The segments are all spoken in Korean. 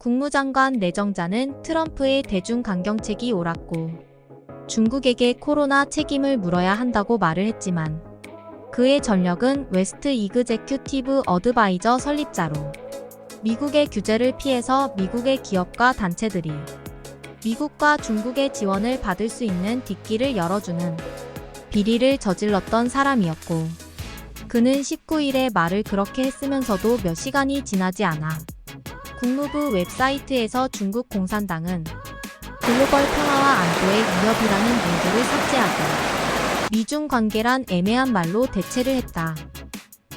국무장관 내정자는 트럼프의 대중강경책이 옳았고 중국에게 코로나 책임을 물어야 한다고 말을 했지만 그의 전력은 웨스트 이그제큐티브 어드바이저 설립자로 미국의 규제를 피해서 미국의 기업과 단체들이 미국과 중국의 지원을 받을 수 있는 뒷길을 열어주는 비리를 저질렀던 사람이었고 그는 19일에 말을 그렇게 했으면서도 몇 시간이 지나지 않아 국무부 웹사이트에서 중국 공산당은 글로벌 평화와 안보의 위협이라는 문구를 삭제하고 미중 관계란 애매한 말로 대체를 했다.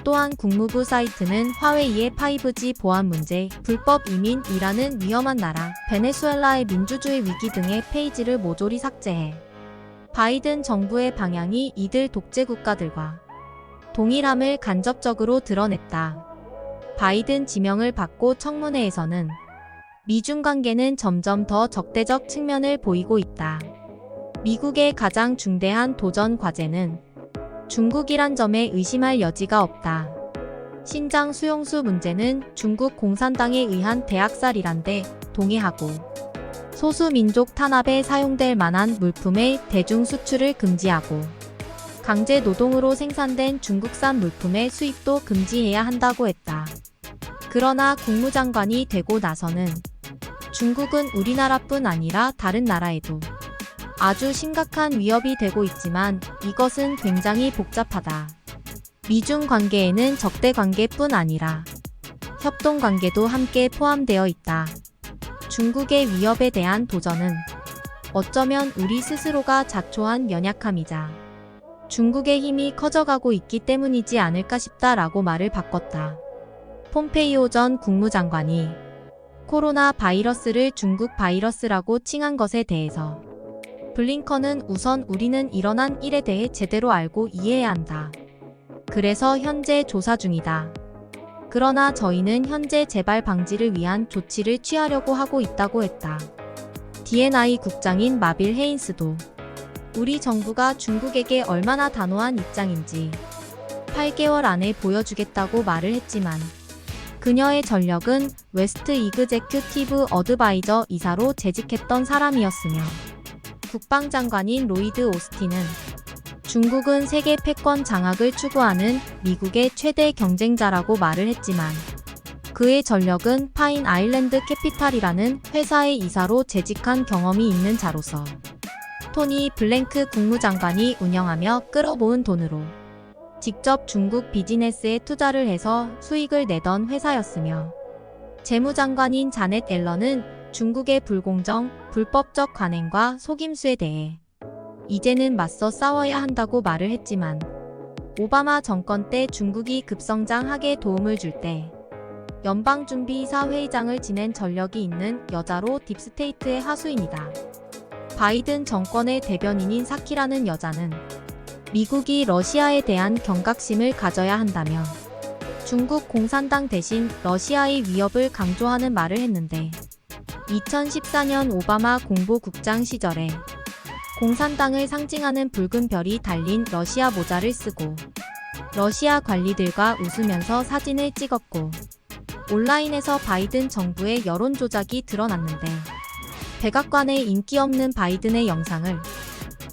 또한 국무부 사이트는 화웨이의 5G 보안 문제, 불법 이민이라는 위험한 나라, 베네수엘라의 민주주의 위기 등의 페이지를 모조리 삭제해 바이든 정부의 방향이 이들 독재 국가들과 동일함을 간접적으로 드러냈다. 바이든 지명을 받고 청문회에서는 미중 관계는 점점 더 적대적 측면을 보이고 있다. 미국의 가장 중대한 도전 과제는 중국이란 점에 의심할 여지가 없다. 신장 수용수 문제는 중국 공산당에 의한 대학살이란데 동의하고 소수민족 탄압에 사용될 만한 물품의 대중 수출을 금지하고 강제 노동으로 생산된 중국산 물품의 수입도 금지해야 한다고 했다. 그러나 국무장관이 되고 나서는 중국은 우리나라뿐 아니라 다른 나라에도 아주 심각한 위협이 되고 있지만 이것은 굉장히 복잡하다. 미중 관계에는 적대 관계뿐 아니라 협동 관계도 함께 포함되어 있다. 중국의 위협에 대한 도전은 어쩌면 우리 스스로가 자초한 연약함이자 중국의 힘이 커져가고 있기 때문이지 않을까 싶다라고 말을 바꿨다. 폼페이오 전 국무장관이 코로나 바이러스를 중국 바이러스라고 칭한 것에 대해서 블링컨은 우선 우리는 일어난 일에 대해 제대로 알고 이해해야 한다. 그래서 현재 조사 중이다. 그러나 저희는 현재 재발 방지를 위한 조치를 취하려고 하고 있다고 했다. D&I 국장인 마빌 헤인스도 우리 정부가 중국에게 얼마나 단호한 입장인지 8개월 안에 보여주겠다고 말을 했지만 그녀의 전력은 웨스트 이그제큐티브 어드바이저 이사로 재직했던 사람이었으며 국방장관인 로이드 오스틴은 중국은 세계 패권 장악을 추구하는 미국의 최대 경쟁자라고 말을 했지만 그의 전력은 파인 아일랜드 캐피탈이라는 회사의 이사로 재직한 경험이 있는 자로서 토니 블랭크 국무장관이 운영하며 끌어모은 돈으로 직접 중국 비즈니스에 투자를 해서 수익을 내던 회사였으며 재무장관인 자넷 앨런은 중국의 불공정, 불법적 관행과 속임수에 대해 이제는 맞서 싸워야 한다고 말을 했지만 오바마 정권 때 중국이 급성장하게 도움을 줄 때 연방준비이사 회의장을 지낸 전력이 있는 여자로 딥스테이트의 하수인이다. 바이든 정권의 대변인인 사키라는 여자는 미국이 러시아에 대한 경각심을 가져야 한다며 중국 공산당 대신 러시아의 위협을 강조하는 말을 했는데 2014년 오바마 공보국장 시절에 공산당을 상징하는 붉은 별이 달린 러시아 모자를 쓰고 러시아 관리들과 웃으면서 사진을 찍었고 온라인에서 바이든 정부의 여론 조작이 드러났는데 백악관의 인기 없는 바이든의 영상을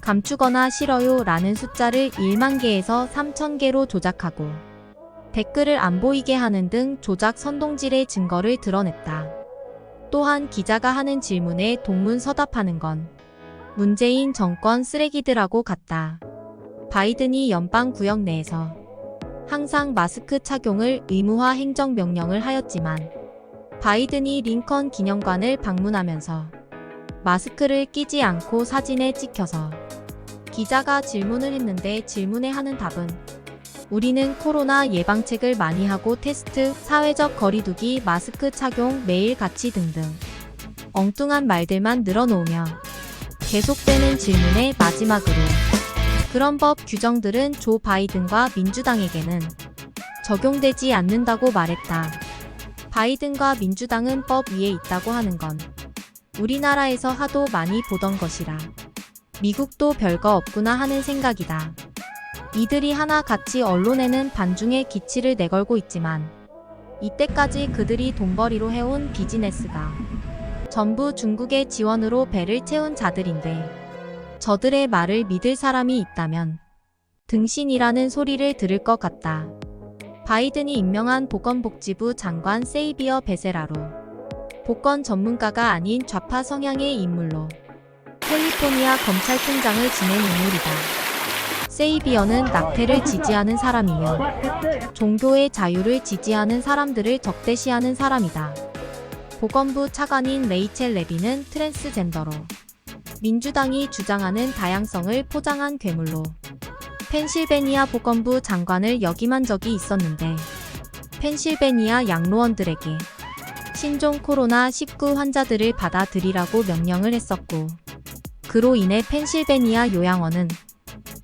감추거나 싫어요 라는 숫자를 1만 개에서 3천 개로 조작하고 댓글을 안 보이게 하는 등 조작 선동질의 증거를 드러냈다. 또한 기자가 하는 질문에 동문서답하는 건 문재인 정권 쓰레기들하고 같다. 바이든이 연방구역 내에서 항상 마스크 착용을 의무화 행정명령을 하였지만 바이든이 링컨 기념관을 방문하면서 마스크를 끼지 않고 사진에 찍혀서 기자가 질문을 했는데 질문에 하는 답은 우리는 코로나 예방책을 많이 하고 테스트, 사회적 거리두기, 마스크 착용, 매일같이 등등 엉뚱한 말들만 늘어놓으며 계속되는 질문의 마지막으로 그런 법 규정들은 조 바이든과 민주당에게는 적용되지 않는다고 말했다. 바이든과 민주당은 법 위에 있다고 하는 건 우리나라에서 하도 많이 보던 것이라 미국도 별거 없구나 하는 생각이다. 이들이 하나같이 언론에는 반중의 기치를 내걸고 있지만 이때까지 그들이 돈벌이로 해온 비즈니스가 전부 중국의 지원으로 배를 채운 자들인데 저들의 말을 믿을 사람이 있다면 등신이라는 소리를 들을 것 같다. 바이든이 임명한 보건복지부 장관 세이비어 베세라로 보건 전문가가 아닌 좌파 성향의 인물로 캘리포니아 검찰총장을 지낸 인물이다. 세이비어는 낙태를 지지하는 사람이며 종교의 자유를 지지하는 사람들을 적대시하는 사람이다. 보건부 차관인 레이첼 레비는 트랜스젠더로 민주당이 주장하는 다양성을 포장한 괴물로 펜실베니아 보건부 장관을 역임한 적이 있었는데 펜실베니아 양로원들에게 신종 코로나19 환자들을 받아들이라고 명령을 했었고 그로 인해 펜실베니아 요양원은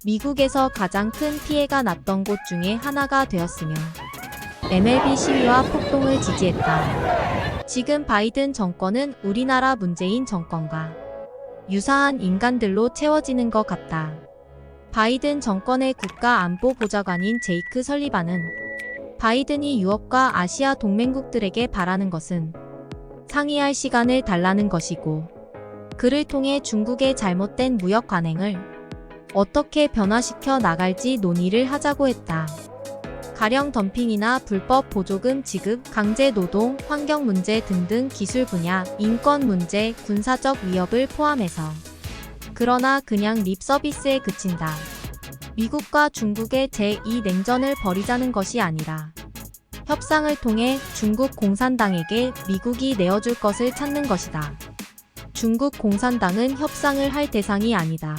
미국에서 가장 큰 피해가 났던 곳 중에 하나가 되었으며 MLB 시위와 폭동을 지지했다. 지금 바이든 정권은 우리나라 문재인 정권과 유사한 인간들로 채워지는 것 같다. 바이든 정권의 국가안보보좌관인 제이크 설리반은 바이든이 유럽과 아시아 동맹국들에게 바라는 것은 상의할 시간을 달라는 것이고 그를 통해 중국의 잘못된 무역 관행을 어떻게 변화시켜 나갈지 논의를 하자고 했다. 가령 덤핑이나 불법 보조금 지급, 강제 노동, 환경 문제 등등 기술 분야, 인권 문제, 군사적 위협을 포함해서. 그러나 그냥 립 서비스에 그친다. 미국과 중국의 제2 냉전을 벌이자는 것이 아니라 협상을 통해 중국 공산당에게 미국이 내어줄 것을 찾는 것이다. 중국 공산당은 협상을 할 대상이 아니다.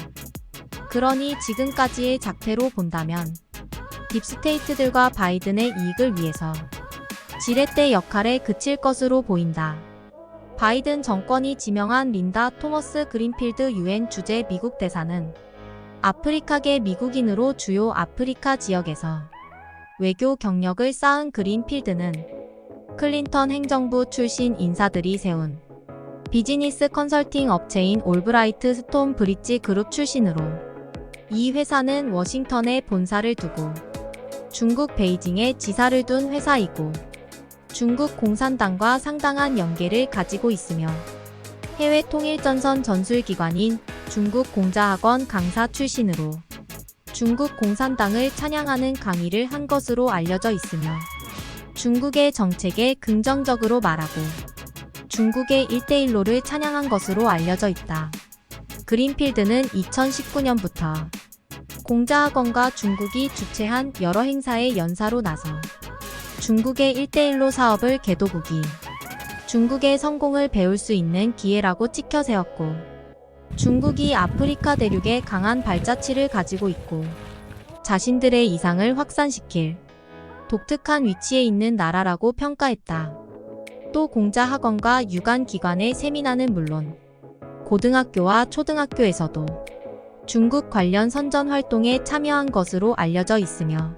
그러니 지금까지의 작태로 본다면 딥스테이트들과 바이든의 이익을 위해서 지렛대 역할에 그칠 것으로 보인다. 바이든 정권이 지명한 린다 토머스 그린필드 유엔 주재 미국 대사는 아프리카계 미국인으로 주요 아프리카 지역에서 외교 경력을 쌓은 그린필드는 클린턴 행정부 출신 인사들이 세운 비즈니스 컨설팅 업체인 올브라이트 스톤 브릿지 그룹 출신으로 이 회사는 워싱턴에 본사를 두고 중국 베이징에 지사를 둔 회사이고 중국 공산당과 상당한 연계를 가지고 있으며 해외 통일전선 전술기관인 중국 공자학원 강사 출신으로 중국 공산당을 찬양하는 강의를 한 것으로 알려져 있으며 중국의 정책에 긍정적으로 말하고 중국의 1대1로를 찬양한 것으로 알려져 있다. 그린필드는 2019년부터 공자학원과 중국이 주최한 여러 행사의 연사로 나서 중국의 1대1로 사업을 개도국이 중국의 성공을 배울 수 있는 기회라고 찍혀 세웠고 중국이 아프리카 대륙에 강한 발자취를 가지고 있고 자신들의 이상을 확산시킬 독특한 위치에 있는 나라라고 평가했다. 또 공자학원과 유관기관의 세미나는 물론 고등학교와 초등학교에서도 중국 관련 선전 활동에 참여한 것으로 알려져 있으며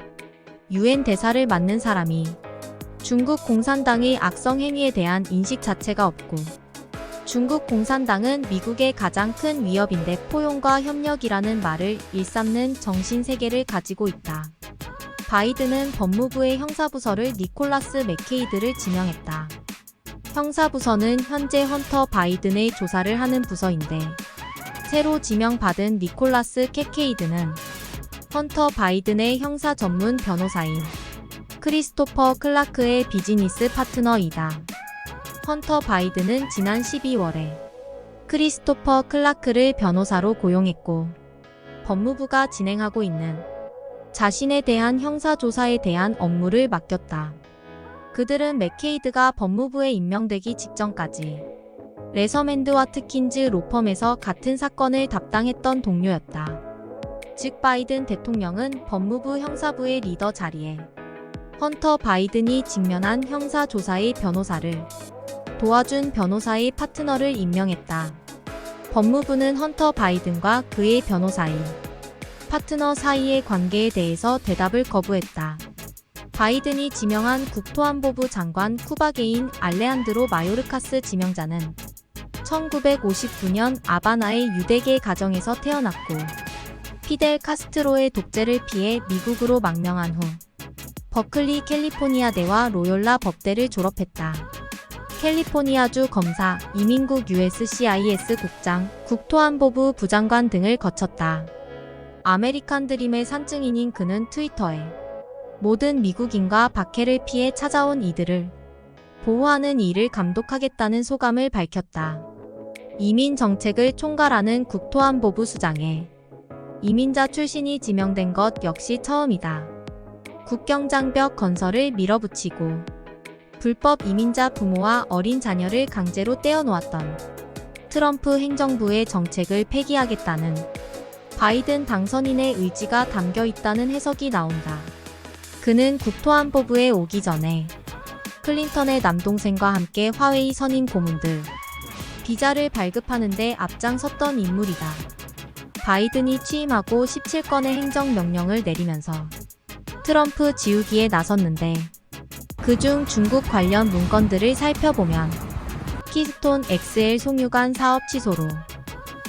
유엔 대사를 맡는 사람이 중국 공산당의 악성 행위에 대한 인식 자체가 없고 중국 공산당은 미국의 가장 큰 위협인데 포용과 협력이라는 말을 일삼는 정신세계를 가지고 있다. 바이든은 법무부의 형사부서를 니콜라스 맥케이드를 지명했다. 형사부서는 현재 헌터 바이든의 조사를 하는 부서인데 새로 지명받은 니콜라스 캐케이드는 헌터 바이든의 형사 전문 변호사인 크리스토퍼 클라크의 비즈니스 파트너이다. 헌터 바이든은 지난 12월에 크리스토퍼 클라크를 변호사로 고용했고 법무부가 진행하고 있는 자신에 대한 형사조사에 대한 업무를 맡겼다. 그들은 맥케이드가 법무부에 임명되기 직전까지 레서맨드 와트킨즈 로펌에서 같은 사건을 담당했던 동료였다. 즉 바이든 대통령은 법무부 형사부의 리더 자리에 헌터 바이든이 직면한 형사조사의 변호사를 도와준 변호사의 파트너를 임명했다. 법무부는 헌터 바이든과 그의 변호사인 파트너 사이의 관계에 대해서 대답을 거부했다. 바이든이 지명한 국토안보부 장관 쿠바게인 알레한드로 마요르카스 지명자는 1959년 아바나의 유대계 가정에서 태어났고 피델 카스트로의 독재를 피해 미국으로 망명한 후 버클리 캘리포니아대와 로욜라 법대를 졸업했다. 캘리포니아주 검사, 이민국 USCIS 국장, 국토안보부 부장관 등을 거쳤다. 아메리칸 드림의 산증인인 그는 트위터에 모든 미국인과 박해를 피해 찾아온 이들을 보호하는 일을 감독하겠다는 소감을 밝혔다. 이민 정책을 총괄하는 국토안보부 수장에 이민자 출신이 지명된 것 역시 처음이다. 국경장벽 건설을 밀어붙이고 불법 이민자 부모와 어린 자녀를 강제로 떼어놓았던 트럼프 행정부의 정책을 폐기하겠다는 바이든 당선인의 의지가 담겨 있다는 해석이 나온다. 그는 국토안보부에 오기 전에 클린턴의 남동생과 함께 화웨이 선임 고문들, 비자를 발급하는 데 앞장섰던 인물이다. 바이든이 취임하고 17건의 행정명령을 내리면서 트럼프 지우기에 나섰는데 그중 중국 관련 문건들을 살펴보면 키스톤 XL 송유관 사업 취소로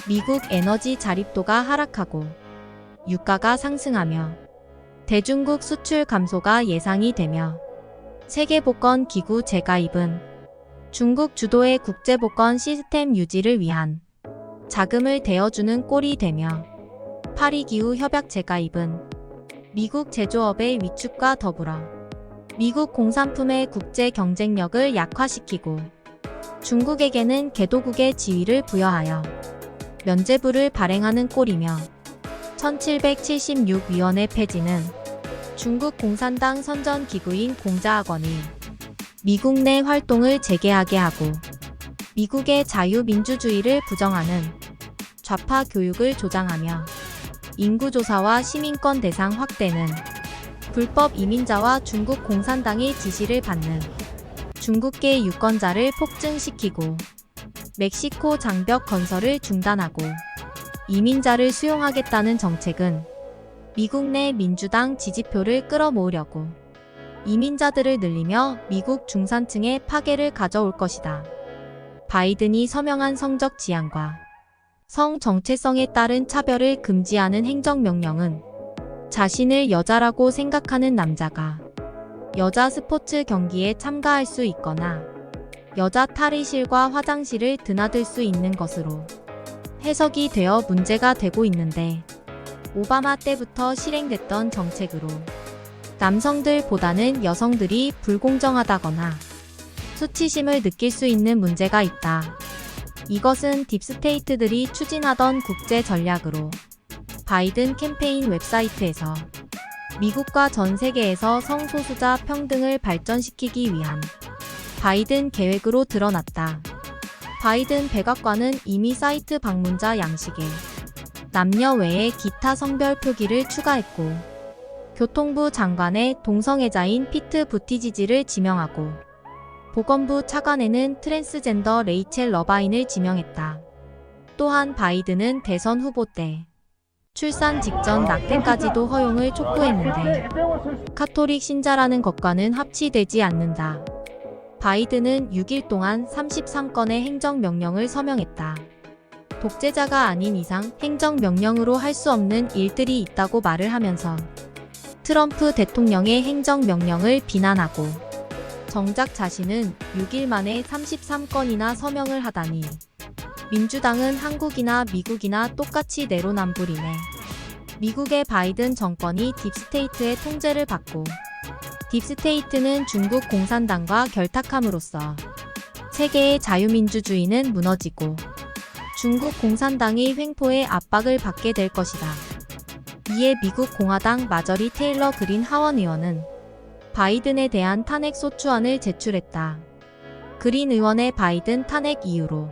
미국 에너지 자립도가 하락하고 유가가 상승하며 대중국 수출 감소가 예상이 되며 세계복권기구 재가입은 중국 주도의 국제복권 시스템 유지를 위한 자금을 대어주는 꼴이 되며 파리기후 협약 재가입은 미국 제조업의 위축과 더불어 미국 공산품의 국제 경쟁력을 약화시키고 중국에게는 개도국의 지위를 부여하여 면죄부를 발행하는 꼴이며 1776위원회 폐지는 중국 공산당 선전기구인 공자학원이 미국 내 활동을 재개하게 하고 미국의 자유민주주의를 부정하는 좌파 교육을 조장하며 인구조사와 시민권 대상 확대는 불법 이민자와 중국 공산당의 지시를 받는 중국계 유권자를 폭증시키고 멕시코 장벽 건설을 중단하고 이민자를 수용하겠다는 정책은 미국 내 민주당 지지표를 끌어모으려고 이민자들을 늘리며 미국 중산층의 파괴를 가져올 것이다. 바이든이 서명한 성적 지향과 성 정체성에 따른 차별을 금지하는 행정명령은 자신을 여자라고 생각하는 남자가 여자 스포츠 경기에 참가할 수 있거나 여자 탈의실과 화장실을 드나들 수 있는 것으로 해석이 되어 문제가 되고 있는데 오바마 때부터 실행됐던 정책으로 남성들보다는 여성들이 불공정하다거나 수치심을 느낄 수 있는 문제가 있다. 이것은 딥스테이트들이 추진하던 국제 전략으로 바이든 캠페인 웹사이트에서 미국과 전 세계에서 성소수자 평등을 발전시키기 위한 바이든 계획으로 드러났다. 바이든 백악관은 이미 사이트 방문자 양식에 남녀 외에 기타 성별 표기를 추가했고 교통부 장관의 동성애자인 피트 부티지지를 지명하고 보건부 차관에는 트랜스젠더 레이첼 러바인을 지명했다. 또한 바이든은 대선 후보 때 출산 직전 낙태까지도 허용을 촉구했는데 카톨릭 신자라는 것과는 합치되지 않는다. 바이든은 6일 동안 33건의 행정명령을 서명했다. 독재자가 아닌 이상 행정명령으로 할 수 없는 일들이 있다고 말을 하면서 트럼프 대통령의 행정명령을 비난하고 정작 자신은 6일 만에 33건이나 서명을 하다니 민주당은 한국이나 미국이나 똑같이 내로남불이네. 미국의 바이든 정권이 딥스테이트의 통제를 받고 딥스테이트는 중국 공산당과 결탁함으로써 세계의 자유민주주의는 무너지고 중국 공산당이 횡포의 압박을 받게 될 것이다. 이에 미국 공화당 마저리 테일러 그린 하원 의원은 바이든에 대한 탄핵 소추안을 제출했다. 그린 의원의 바이든 탄핵 이유로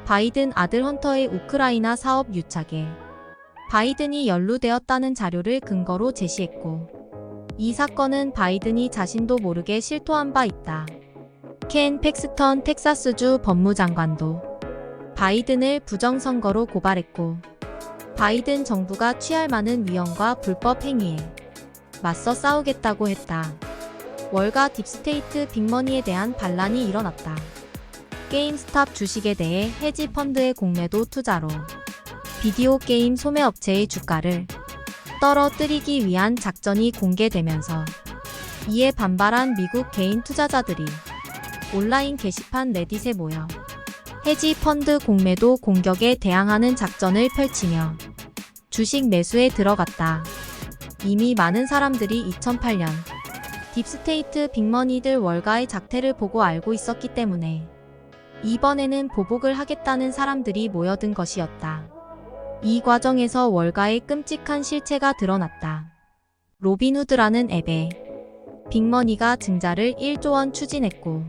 바이든 아들 헌터의 우크라이나 사업 유착에 바이든이 연루되었다는 자료를 근거로 제시했고 이 사건은 바이든이 자신도 모르게 실토한 바 있다. 켄 팩스턴 텍사스주 법무장관도 바이든을 부정선거로 고발했고 바이든 정부가 취할 많은 위헌과 불법 행위에 맞서 싸우겠다고 했다. 월가 딥스테이트 빅머니에 대한 반란이 일어났다. 게임스탑 주식에 대해 헤지펀드의 공매도 투자로 비디오 게임 소매업체의 주가를 떨어뜨리기 위한 작전이 공개되면서 이에 반발한 미국 개인 투자자들이 온라인 게시판 레딧에 모여 헤지 펀드 공매도 공격에 대항하는 작전을 펼치며 주식 매수에 들어갔다. 이미 많은 사람들이 2008년 딥스테이트 빅머니들 월가의 작태를 보고 알고 있었기 때문에 이번에는 보복을 하겠다는 사람들이 모여든 것이었다. 이 과정에서 월가의 끔찍한 실체가 드러났다. 로빈후드라는 앱에 빅머니가 증자를 1조 원 추진했고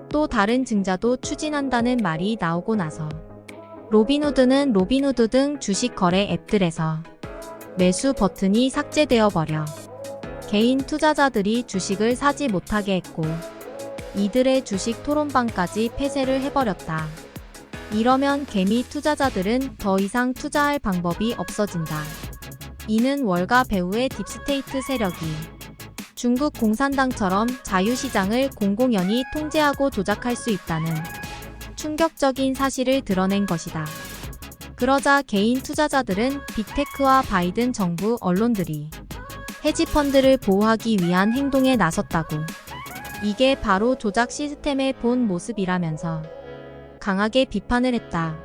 또 다른 증자도 추진한다는 말이 나오고 나서 로빈후드는 로빈후드 등 주식 거래 앱들에서 매수 버튼이 삭제되어 버려 개인 투자자들이 주식을 사지 못하게 했고 이들의 주식 토론방까지 폐쇄를 해버렸다. 이러면 개미 투자자들은 더 이상 투자할 방법이 없어진다. 이는 월가 배후의 딥스테이트 세력이 중국 공산당처럼 자유시장을 공공연히 통제하고 조작할 수 있다는 충격적인 사실을 드러낸 것이다. 그러자 개인 투자자들은 빅테크와 바이든 정부 언론들이 헤지펀드를 보호하기 위한 행동에 나섰다고, 이게 바로 조작 시스템의 본 모습이라면서 강하게 비판을 했다.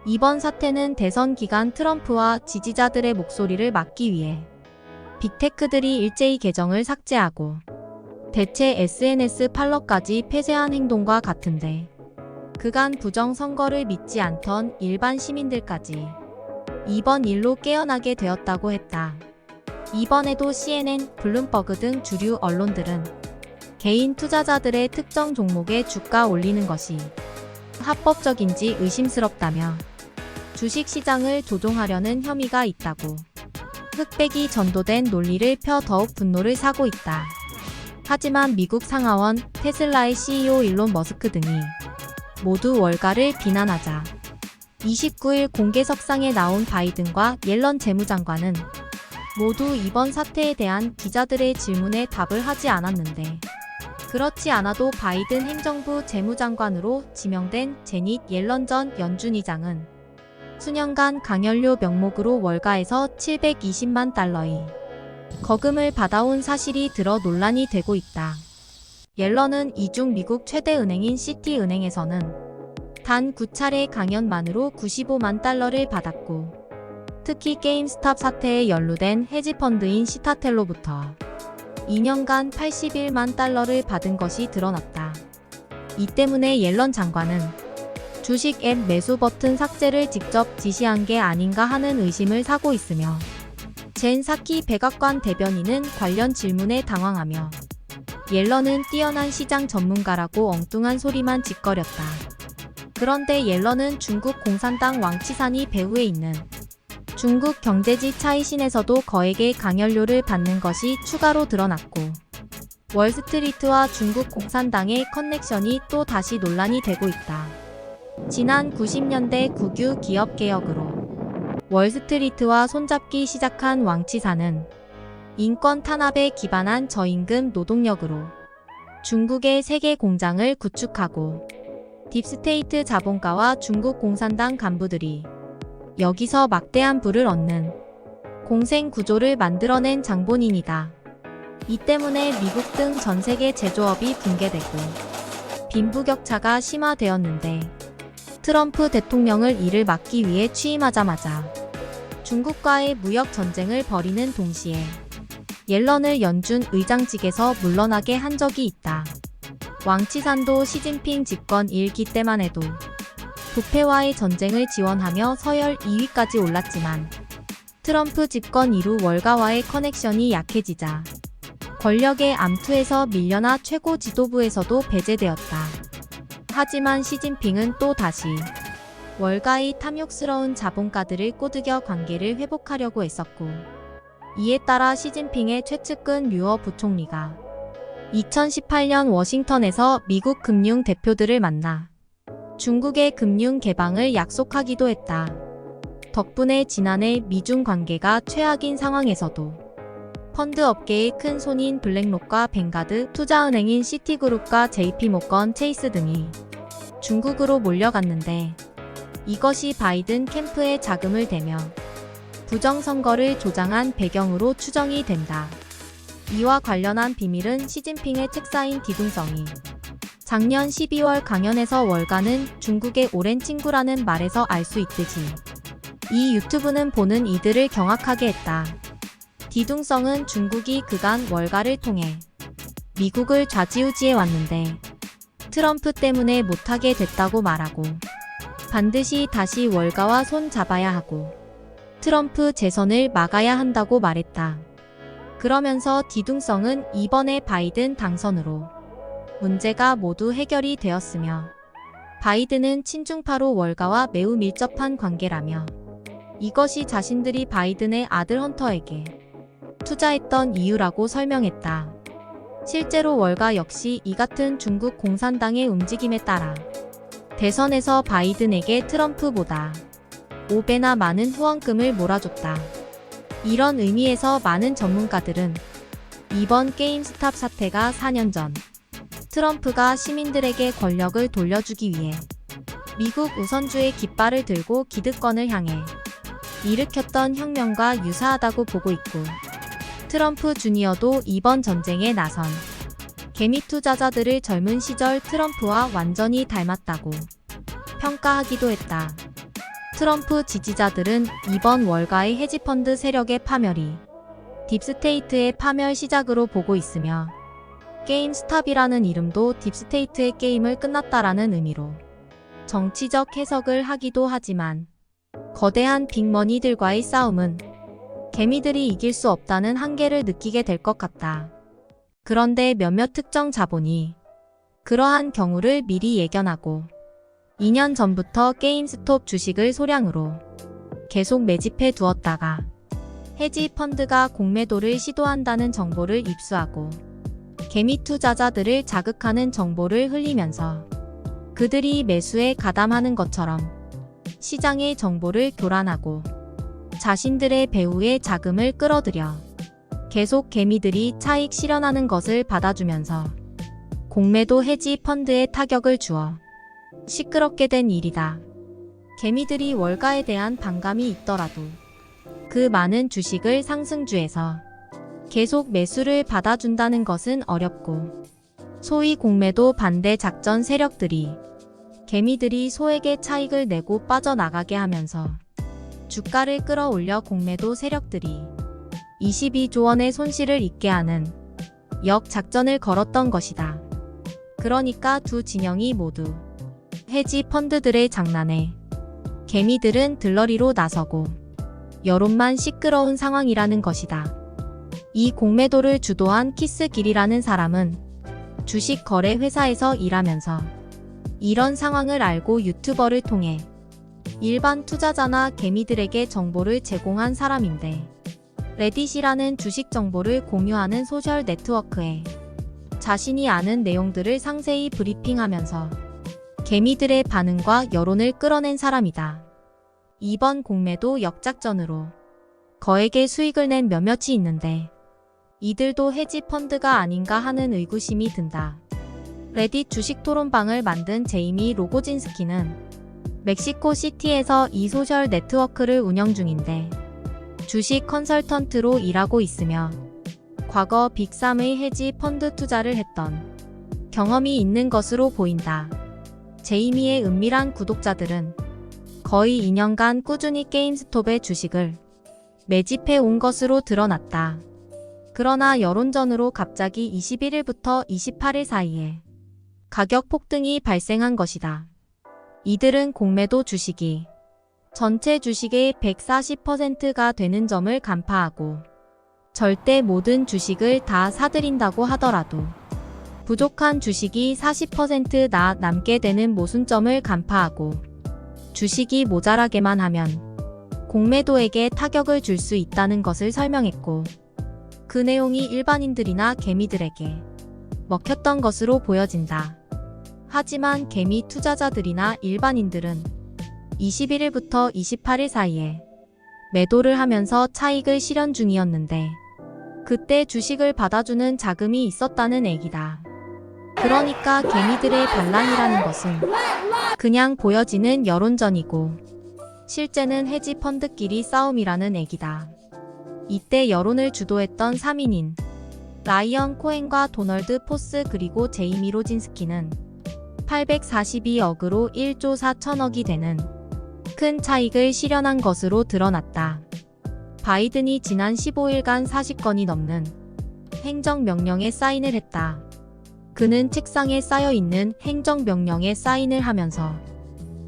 이번 사태는 대선 기간 트럼프와 지지자들의 목소리를 막기 위해 빅테크들이 일제히 계정을 삭제하고 대체 SNS 팔로까지 폐쇄한 행동과 같은데, 그간 부정선거를 믿지 않던 일반 시민들까지 이번 일로 깨어나게 되었다고 했다. 이번에도 CNN, 블룸버그 등 주류 언론들은 개인 투자자들의 특정 종목의 주가 올리는 것이 합법적인지 의심스럽다며 주식시장을 조종하려는 혐의가 있다고 흑백이 전도된 논리를 펴 더욱 분노를 사고 있다. 하지만 미국 상하원, 테슬라의 CEO 일론 머스크 등이 모두 월가를 비난하자 29일 공개석상에 나온 바이든과 옐런 재무장관은 모두 이번 사태에 대한 기자들의 질문에 답을 하지 않았는데, 그렇지 않아도 바이든 행정부 재무장관으로 지명된 제닛 옐런 전 연준의장은 수년간 강연료 명목으로 월가에서 720만 달러의 거금을 받아온 사실이 드러 논란이 되고 있다. 옐런은 이중 미국 최대 은행인 시티은행에서는 단 9차례 강연만으로 95만 달러를 받았고, 특히 게임스탑 사태에 연루된 헤지펀드인 시타텔로부터 2년간 81만 달러를 받은 것이 드러났다. 이 때문에 옐런 장관은 주식 앱 매수 버튼 삭제를 직접 지시한 게 아닌가 하는 의심을 사고 있으며, 젠 사키 백악관 대변인은 관련 질문에 당황하며 옐런은 뛰어난 시장 전문가라고 엉뚱한 소리만 짓거렸다. 그런데 옐런은 중국 공산당 왕치산이 배후에 있는 중국 경제지 차이신에서도 거액의 강연료를 받는 것이 추가로 드러났고, 월스트리트와 중국 공산당의 커넥션이 또 다시 논란이 되고 있다. 지난 90년대 국유 기업개혁으로 월스트리트와 손잡기 시작한 왕치산은 인권 탄압에 기반한 저임금 노동력으로 중국의 세계 공장을 구축하고, 딥스테이트 자본가와 중국 공산당 간부들이 여기서 막대한 부를 얻는 공생 구조를 만들어낸 장본인이다. 이 때문에 미국 등 전 세계 제조업이 붕괴되고 빈부격차가 심화되었는데, 트럼프 대통령을 이를 막기 위해 취임하자마자 중국과의 무역 전쟁을 벌이는 동시에 옐런을 연준 의장직에서 물러나게 한 적이 있다. 왕치산도 시진핑 집권 1기 때만 해도 부패와의 전쟁을 지원하며 서열 2위까지 올랐지만, 트럼프 집권 이후 월가와의 커넥션이 약해지자 권력의 암투에서 밀려나 최고 지도부에서도 배제되었다. 하지만 시진핑은 또 다시 월가의 탐욕스러운 자본가들을 꼬드겨 관계를 회복하려고 했었고, 이에 따라 시진핑의 최측근 류어 부총리가 2018년 워싱턴에서 미국 금융 대표들을 만나 중국의 금융 개방을 약속하기도 했다. 덕분에 지난해 미중 관계가 최악인 상황에서도 펀드 업계의 큰 손인 블랙록과 뱅가드, 투자은행인 시티그룹과 JP모건 체이스 등이 중국으로 몰려갔는데, 이것이 바이든 캠프에 자금을 대며 부정선거를 조장한 배경으로 추정이 된다. 이와 관련한 비밀은 시진핑의 책사인 디둥성이 작년 12월 강연에서 월가는 중국의 오랜 친구라는 말에서 알 수 있듯이 이 유튜브는 보는 이들을 경악하게 했다. 디둥성은 중국이 그간 월가를 통해 미국을 좌지우지해 왔는데 트럼프 때문에 못하게 됐다고 말하고 반드시 다시 월가와 손 잡아야 하고 트럼프 재선을 막아야 한다고 말했다. 그러면서 디둥성은 이번에 바이든 당선으로 문제가 모두 해결이 되었으며 바이든은 친중파로 월가와 매우 밀접한 관계라며 이것이 자신들이 바이든의 아들 헌터에게 투자했던 이유라고 설명했다. 실제로 월가 역시 이 같은 중국 공산당의 움직임에 따라 대선에서 바이든에게 트럼프보다 5배나 많은 후원금을 몰아줬다. 이런 의미에서 많은 전문가들은 이번 게임스탑 사태가 4년 전 트럼프가 시민들에게 권력을 돌려주기 위해 미국 우선주의 깃발을 들고 기득권을 향해 일으켰던 혁명과 유사하다고 보고 있고 트럼프 주니어도 이번 전쟁에 나선 개미 투자자들을 젊은 시절 트럼프와 완전히 닮았다고 평가하기도 했다. 트럼프 지지자들은 이번 월가의 헤지펀드 세력의 파멸이 딥스테이트의 파멸 시작으로 보고 있으며 게임스탑이라는 이름도 딥스테이트의 게임을 끝났다라는 의미로 정치적 해석을 하기도 하지만 거대한 빅머니들과의 싸움은 개미들이 이길 수 없다는 한계를 느끼게 될 것 같다. 그런데 몇몇 특정 자본이 그러한 경우를 미리 예견하고 2년 전부터 게임스톱 주식을 소량으로 계속 매집해 두었다가 헤지 펀드가 공매도를 시도한다는 정보를 입수하고 개미 투자자들을 자극하는 정보를 흘리면서 그들이 매수에 가담하는 것처럼 시장의 정보를 교란하고 자신들의 배후의 자금을 끌어들여 계속 개미들이 차익 실현하는 것을 받아주면서 공매도 헤지 펀드에 타격을 주어 시끄럽게 된 일이다. 개미들이 월가에 대한 반감이 있더라도 그 많은 주식을 상승주에서 계속 매수를 받아준다는 것은 어렵고 소위 공매도 반대 작전 세력들이 개미들이 소액의 차익을 내고 빠져나가게 하면서 주가를 끌어올려 공매도 세력들이 22조 원의 손실을 입게 하는 역작전을 걸었던 것이다. 그러니까 두 진영이 모두 헤지 펀드들의 장난에 개미들은 들러리로 나서고 여론만 시끄러운 상황이라는 것이다. 이 공매도를 주도한 키스길이라는 사람은 주식 거래 회사에서 일하면서 이런 상황을 알고 유튜버를 통해 일반 투자자나 개미들에게 정보를 제공한 사람인데 레딧이라는 주식 정보를 공유하는 소셜 네트워크에 자신이 아는 내용들을 상세히 브리핑하면서 개미들의 반응과 여론을 끌어낸 사람이다. 이번 공매도 역작전으로 거액의 수익을 낸 몇몇이 있는데 이들도 헤지 펀드가 아닌가 하는 의구심이 든다. 레딧 주식 토론방을 만든 제이미 로고진스키는 멕시코 시티에서 이 소셜 네트워크를 운영 중인데 주식 컨설턴트로 일하고 있으며 과거 빅3의 헤지 펀드 투자를 했던 경험이 있는 것으로 보인다. 제이미의 은밀한 구독자들은 거의 2년간 꾸준히 게임스톱의 주식을 매집해 온 것으로 드러났다. 그러나 여론전으로 갑자기 21일부터 28일 사이에 가격 폭등이 발생한 것이다. 이들은 공매도 주식이 전체 주식의 140%가 되는 점을 간파하고 절대 모든 주식을 다 사들인다고 하더라도 부족한 주식이 40%나 남게 되는 모순점을 간파하고 주식이 모자라게만 하면 공매도에게 타격을 줄 수 있다는 것을 설명했고 그 내용이 일반인들이나 개미들에게 먹혔던 것으로 보여진다. 하지만 개미 투자자들이나 일반인들은 21일부터 28일 사이에 매도를 하면서 차익을 실현 중이었는데 그때 주식을 받아주는 자금이 있었다는 얘기다. 그러니까 개미들의 반란이라는 것은 그냥 보여지는 여론전이고 실제는 헤지 펀드끼리 싸움이라는 얘기다. 이때 여론을 주도했던 3인인 라이언 코헨과 도널드 포스 그리고 제이미 로진스키는 842억으로 1조 4천억이 되는 큰 차익을 실현한 것으로 드러났다. 바이든이 지난 15일간 40건이 넘는 행정명령에 사인을 했다. 그는 책상에 쌓여있는 행정명령에 사인을 하면서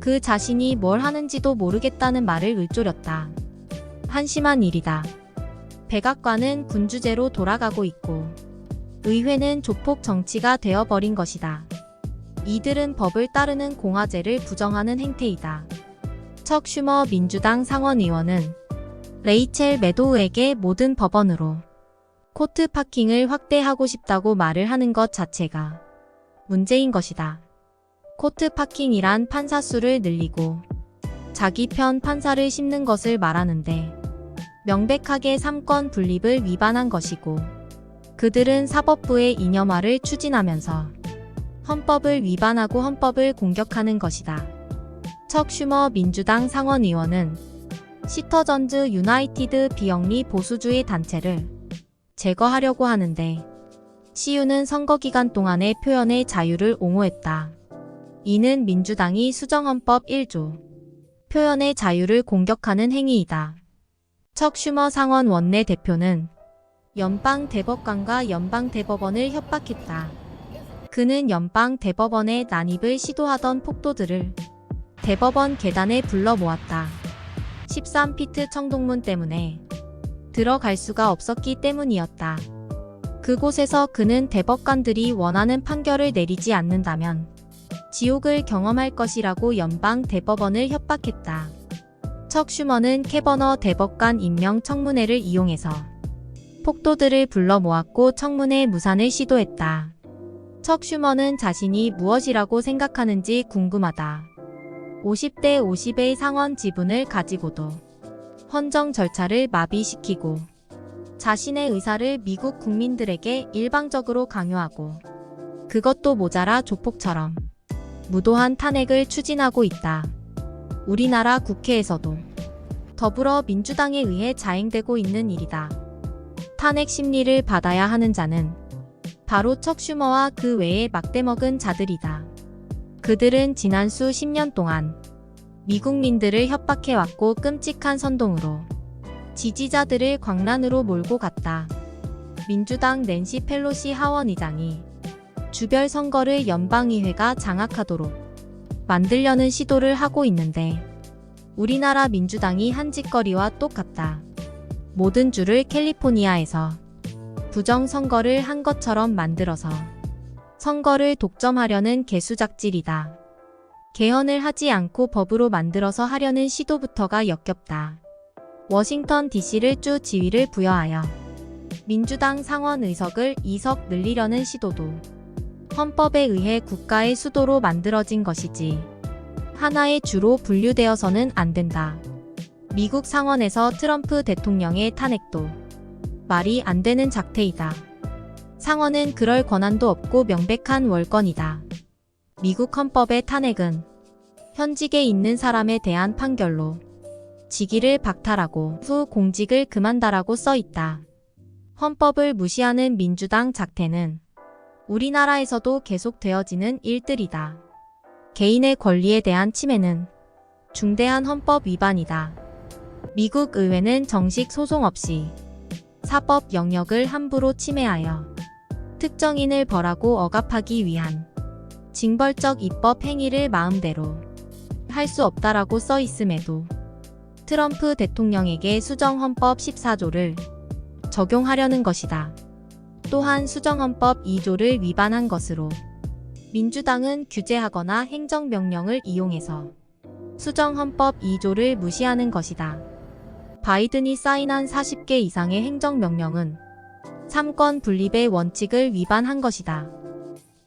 그 자신이 뭘 하는지도 모르겠다는 말을 을조렸다. 한심한 일이다. 백악관은 군주제로 돌아가고 있고 의회는 조폭 정치가 되어버린 것이다. 이들은 법을 따르는 공화제를 부정하는 행태이다. 척 슈머 민주당 상원의원은 레이첼 매도우에게 모든 법원으로 코트 파킹을 확대하고 싶다고 말을 하는 것 자체가 문제인 것이다. 코트 파킹이란 판사 수를 늘리고 자기 편 판사를 씹는 것을 말하는데 명백하게 삼권 분립을 위반한 것이고 그들은 사법부의 이념화를 추진하면서 헌법을 위반하고 헌법을 공격하는 것이다. 척 슈머 민주당 상원의원은 시터전즈 유나이티드 비영리 보수주의 단체를 제거하려고 하는데 CU는 선거 기간 동안의 표현의 자유를 옹호했다. 이는 민주당이 수정헌법 1조 표현의 자유를 공격하는 행위이다. 척 슈머 상원 원내대표는 연방대법관과 연방대법원을 협박했다. 그는 연방대법원의 난입을 시도하던 폭도들을 대법원 계단에 불러 모았다. 13피트 청동문 때문에 들어갈 수가 없었기 때문이었다. 그곳에서 그는 대법관들이 원하는 판결을 내리지 않는다면 지옥을 경험할 것이라고 연방대법원을 협박했다. 척 슈머는 캐버너 대법관 임명 청문회를 이용해서 폭도들을 불러 모았고 청문회 무산을 시도했다. 척 슈머는 자신이 무엇이라고 생각하는지 궁금하다. 50대 50의 상원 지분을 가지고도 헌정 절차를 마비시키고 자신의 의사를 미국 국민들에게 일방적으로 강요하고 그것도 모자라 조폭처럼 무도한 탄핵을 추진하고 있다. 우리나라 국회에서도 더불어민주당에 의해 자행되고 있는 일이다. 탄핵 심리를 받아야 하는 자는 바로 척 슈머와 그 외의 막대먹은 자들이다. 그들은 지난 수십 년 동안 미국민들을 협박해왔고 끔찍한 선동으로 지지자들을 광란으로 몰고 갔다. 민주당 낸시 펠로시 하원의장이 주별 선거를 연방의회가 장악하도록 만들려는 시도를 하고 있는데 우리나라 민주당이 한 짓거리와 똑같다. 모든 주를 캘리포니아에서 부정선거를 한 것처럼 만들어서 선거를 독점하려는 개수작질이다. 개헌을 하지 않고 법으로 만들어서 하려는 시도부터가 역겹다. 워싱턴 DC를 주 지위를 부여하여 민주당 상원 의석을 2석 늘리려는 시도도 헌법에 의해 국가의 수도로 만들어진 것이지 하나의 주로 분류되어서는 안 된다. 미국 상원에서 트럼프 대통령의 탄핵도 말이 안 되는 작태이다. 상원은 그럴 권한도 없고 명백한 월권이다. 미국 헌법의 탄핵은 현직에 있는 사람에 대한 판결로 직위를 박탈하고 후 공직을 그만다라고 써 있다. 헌법을 무시하는 민주당 작태는 우리나라에서도 계속되어지는 일들이다. 개인의 권리에 대한 침해는 중대한 헌법 위반이다. 미국 의회는 정식 소송 없이 사법 영역을 함부로 침해하여 특정인을 벌하고 억압하기 위한 징벌적 입법 행위를 마음대로 할 수 없다라고 써 있음에도 트럼프 대통령에게 수정헌법 14조를 적용하려는 것이다. 또한 수정헌법 2조를 위반한 것으로 민주당은 규제하거나 행정명령을 이용해서 수정헌법 2조를 무시하는 것이다. 바이든이 사인한 40개 이상의 행정명령은 삼권 분립의 원칙을 위반한 것이다.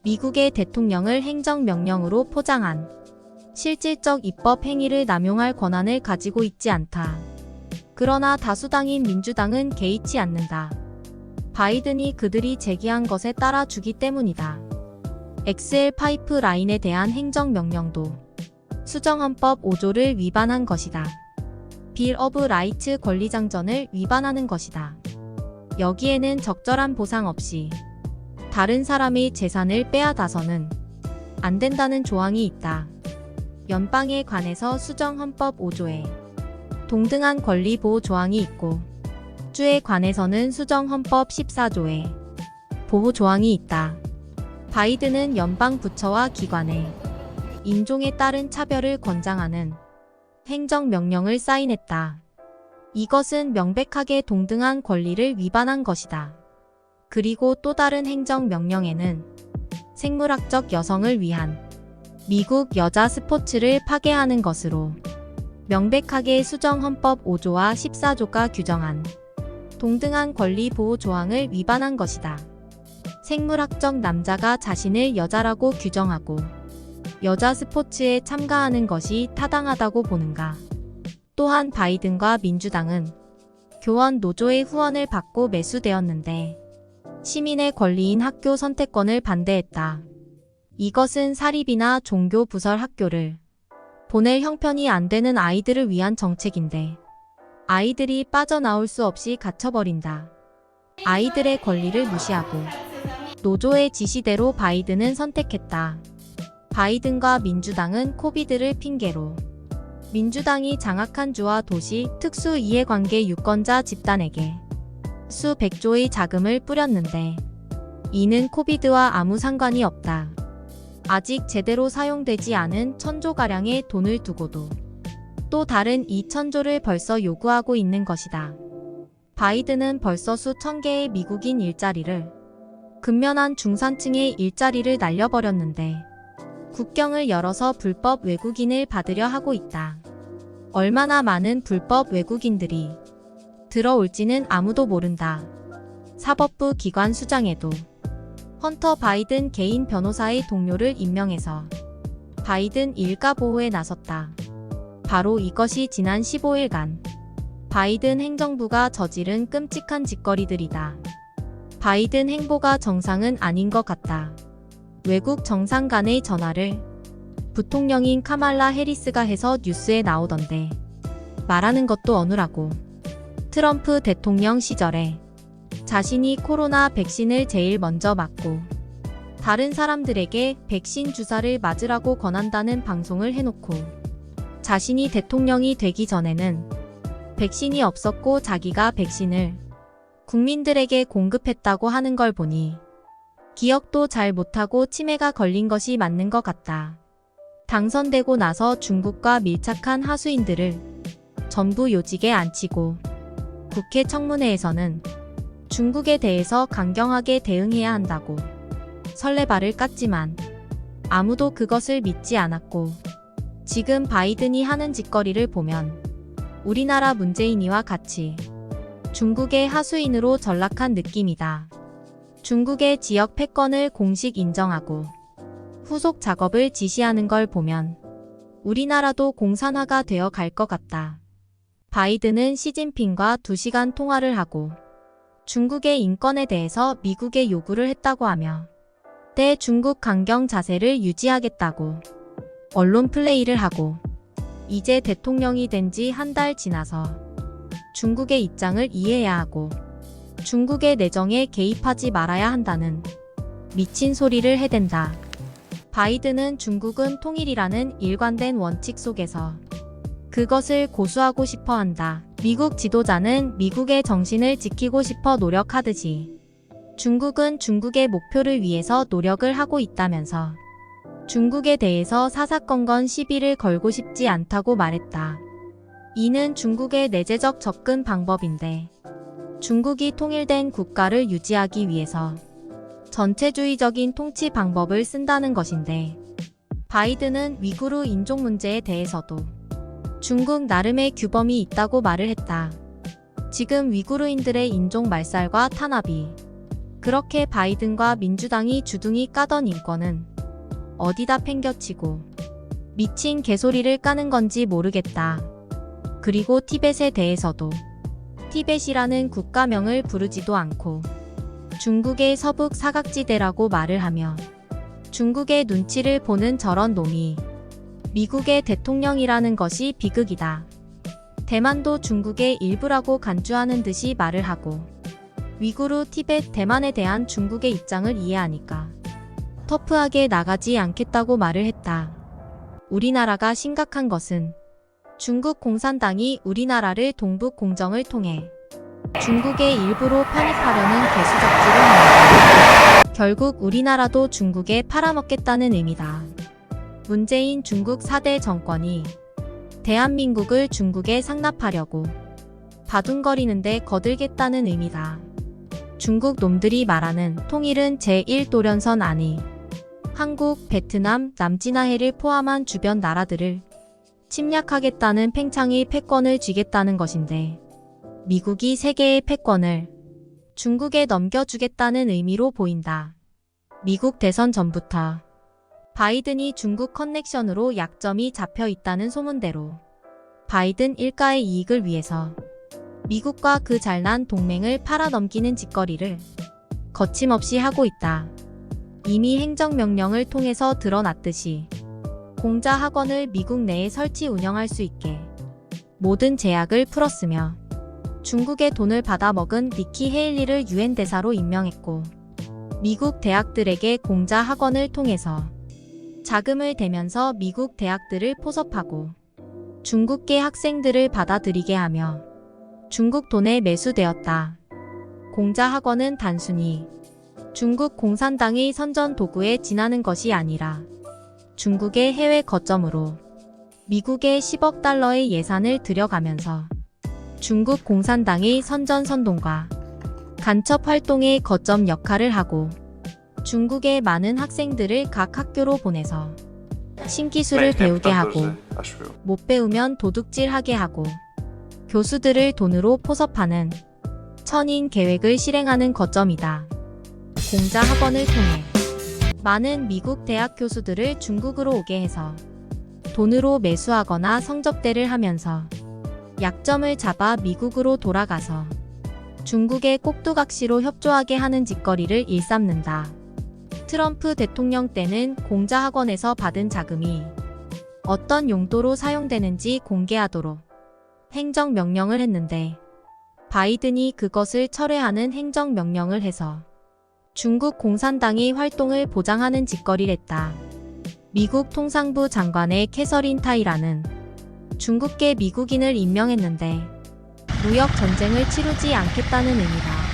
미국의 대통령을 행정명령으로 포장한 실질적 입법 행위를 남용할 권한을 가지고 있지 않다. 그러나 다수당인 민주당은 개의치 않는다. 바이든이 그들이 제기한 것에 따라주기 때문이다. 엑셀 파이프라인에 대한 행정명령도 수정헌법 5조를 위반한 것이다. 빌 오브 라이츠 권리장전을 위반하는 것이다. 여기에는 적절한 보상 없이 다른 사람의 재산을 빼앗아서는 안 된다는 조항이 있다. 연방에 관해서 수정헌법 5조에 동등한 권리 보호 조항이 있고 주에 관해서는 수정헌법 14조에 보호 조항이 있다. 바이든은 연방 부처와 기관의 인종에 따른 차별을 권장하는 행정명령을 사인했다. 이것은 명백하게 동등한 권리를 위반한 것이다. 그리고 또 다른 행정명령에는 생물학적 여성을 위한 미국 여자 스포츠를 파괴하는 것으로 명백하게 수정헌법 5조와 14조가 규정한 동등한 권리 보호 조항을 위반한 것이다. 생물학적 남자가 자신을 여자라고 규정하고 여자 스포츠에 참가하는 것이 타당하다고 보는가? 또한 바이든과 민주당은 교원 노조의 후원을 받고 매수되었는데 시민의 권리인 학교 선택권을 반대했다. 이것은 사립이나 종교 부설 학교를 보낼 형편이 안 되는 아이들을 위한 정책인데 아이들이 빠져나올 수 없이 갇혀버린다. 아이들의 권리를 무시하고 노조의 지시대로 바이든은 선택했다. 바이든과 민주당은 코비드를 핑계로 민주당이 장악한 주와 도시 특수 이해관계 유권자 집단에게 수백조의 자금을 뿌렸는데 이는 코비드와 아무 상관이 없다. 아직 제대로 사용되지 않은 1000조가량의 돈을 두고도 또 다른 2000조를 벌써 요구하고 있는 것이다. 바이든은 벌써 수천 개의 미국인 일자리를 근면한 중산층의 일자리를 날려버렸는데 국경을 열어서 불법 외국인을 받으려 하고 있다. 얼마나 많은 불법 외국인들이 들어올지는 아무도 모른다. 사법부 기관 수장에도 헌터 바이든 개인 변호사의 동료를 임명해서 바이든 일가 보호에 나섰다. 바로 이것이 지난 15일간 바이든 행정부가 저지른 끔찍한 짓거리들이다. 바이든 행보가 정상은 아닌 것 같다. 외국 정상 간의 전화를 부통령인 카말라 해리스가 해서 뉴스에 나오던데 말하는 것도 어눌하고 트럼프 대통령 시절에 자신이 코로나 백신을 제일 먼저 맞고 다른 사람들에게 백신 주사를 맞으라고 권한다는 방송을 해놓고 자신이 대통령이 되기 전에는 백신이 없었고 자기가 백신을 국민들에게 공급했다고 하는 걸 보니 기억도 잘 못하고 치매가 걸린 것이 맞는 것 같다. 당선되고 나서 중국과 밀착한 하수인들을 전부 요직에 앉히고 국회 청문회에서는 중국에 대해서 강경하게 대응해야 한다고 설레발을 깠지만 아무도 그것을 믿지 않았고 지금 바이든이 하는 짓거리를 보면 우리나라 문재인이와 같이 중국의 하수인으로 전락한 느낌이다. 중국의 지역 패권을 공식 인정하고 후속 작업을 지시하는 걸 보면 우리나라도 공산화가 되어 갈 것 같다. 바이든은 시진핑과 2시간 통화를 하고 중국의 인권에 대해서 미국에 요구를 했다고 하며 대중국 강경 자세를 유지하겠다고 언론 플레이를 하고 이제 대통령이 된 지 한 달 지나서 중국의 입장을 이해해야 하고 중국의 내정에 개입하지 말아야 한다는 미친 소리를 해댄다. 바이든은 중국은 통일이라는 일관된 원칙 속에서 그것을 고수하고 싶어 한다. 미국 지도자는 미국의 정신을 지키고 싶어 노력하듯이 중국은 중국의 목표를 위해서 노력을 하고 있다면서 중국에 대해서 사사건건 시비를 걸고 싶지 않다고 말했다. 이는 중국의 내재적 접근 방법인데 중국이 통일된 국가를 유지하기 위해서 전체주의적인 통치 방법을 쓴다는 것인데 바이든은 위구르 인종 문제에 대해서도 중국 나름의 규범이 있다고 말을 했다. 지금 위구르인들의 인종 말살과 탄압이 그렇게 바이든과 민주당이 주둥이 까던 인권은 어디다 팽겨치고 미친 개소리를 까는 건지 모르겠다. 그리고 티벳에 대해서도 티벳이라는 국가명을 부르지도 않고 중국의 서북 사각지대라고 말을 하며 중국의 눈치를 보는 저런 놈이 미국의 대통령이라는 것이 비극이다. 대만도 중국의 일부라고 간주하는 듯이 말을 하고 위구르, 티벳, 대만에 대한 중국의 입장을 이해하니까 터프하게 나가지 않겠다고 말을 했다. 우리나라가 심각한 것은 중국 공산당이 우리나라를 동북 공정을 통해 중국의 일부로 편입하려는 개수작질을 합니다. 결국 우리나라도 중국에 팔아먹겠다는 의미다. 문재인 중국 4대 정권이 대한민국을 중국에 상납하려고 바둥거리는데 거들겠다는 의미다. 중국 놈들이 말하는 통일은 제1도련선 안이 한국, 베트남, 남진아해를 포함한 주변 나라들을 침략하겠다는 팽창의 패권을 쥐겠다는 것인데 미국이 세계의 패권을 중국에 넘겨주겠다는 의미로 보인다. 미국 대선 전부터 바이든이 중국 커넥션으로 약점이 잡혀 있다는 소문대로 바이든 일가의 이익을 위해서 미국과 그 잘난 동맹을 팔아넘기는 짓거리를 거침없이 하고 있다. 이미 행정명령을 통해서 드러났듯이 공자 학원을 미국 내에 설치 운영할 수 있게 모든 제약을 풀었으며 중국의 돈을 받아먹은 니키 헤일리를 유엔 대사로 임명했고 미국 대학들에게 공자 학원을 통해서 자금을 대면서 미국 대학들을 포섭하고 중국계 학생들을 받아들이게 하며 중국 돈에 매수되었다. 공자 학원은 단순히 중국 공산당의 선전 도구에 지나는 것이 아니라 중국의 해외 거점으로 미국에 10억 달러의 예산을 들여가면서 중국 공산당의 선전선동과 간첩 활동의 거점 역할을 하고 중국의 많은 학생들을 각 학교로 보내서 신기술을 배우게 하고 못 배우면 도둑질하게 하고 교수들을 돈으로 포섭하는 천인 계획을 실행하는 거점이다. 공자 학원을 통해 많은 미국 대학 교수들을 중국으로 오게 해서 돈으로 매수하거나 성접대를 하면서 약점을 잡아 미국으로 돌아가서 중국의 꼭두각시로 협조하게 하는 짓거리를 일삼는다. 트럼프 대통령 때는 공자 학원에서 받은 자금이 어떤 용도로 사용되는지 공개하도록 행정명령을 했는데 바이든이 그것을 철회하는 행정명령을 해서 중국 공산당의 활동을 보장하는 짓거리를 했다. 미국 통상부 장관의 캐서린 타이라는 중국계 미국인을 임명했는데 무역 전쟁을 치르지 않겠다는 의미다.